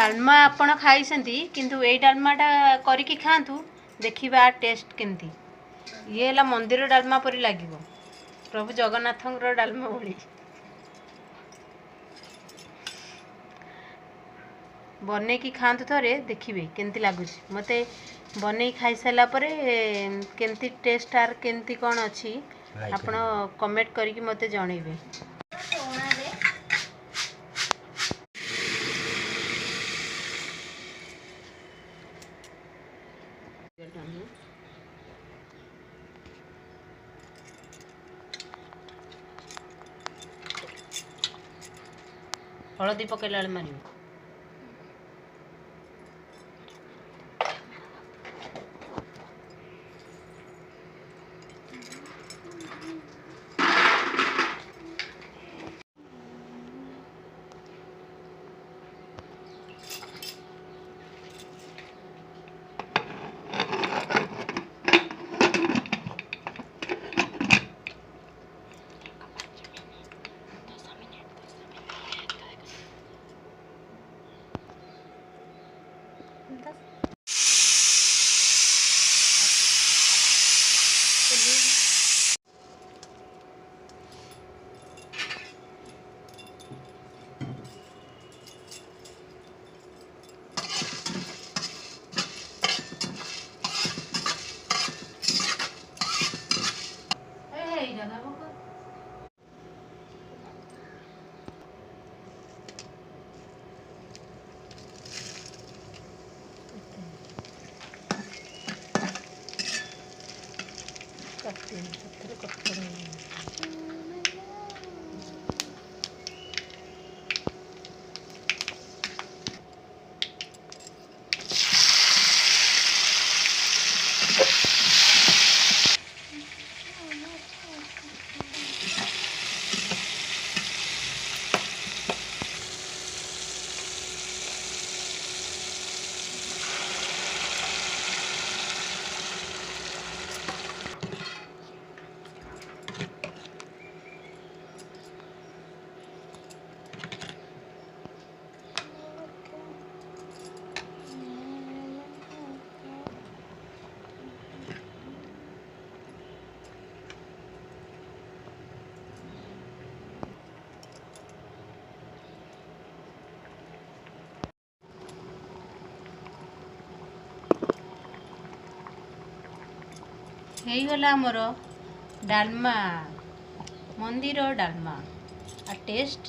डालमा आपण खाइसंती किंतु ए डालमाटा करिकी खातु देखिबा टेस्ट केमती ये ହେଲା मंदिर डालमा परी लागिवो प्रभु जगन्नाथंकर डालमा भली बने की खातु थरे देखिबे केमती लागुच मते बने खाई साला परे केमती टेस्ट आर केमती कोन अछि आपण कमेंट करिकी मते जणैबे हलदी पकेला मारियो ହେଇଗଲା ଆମର ଡାଲମା मंदिर डालमा आ टेस्ट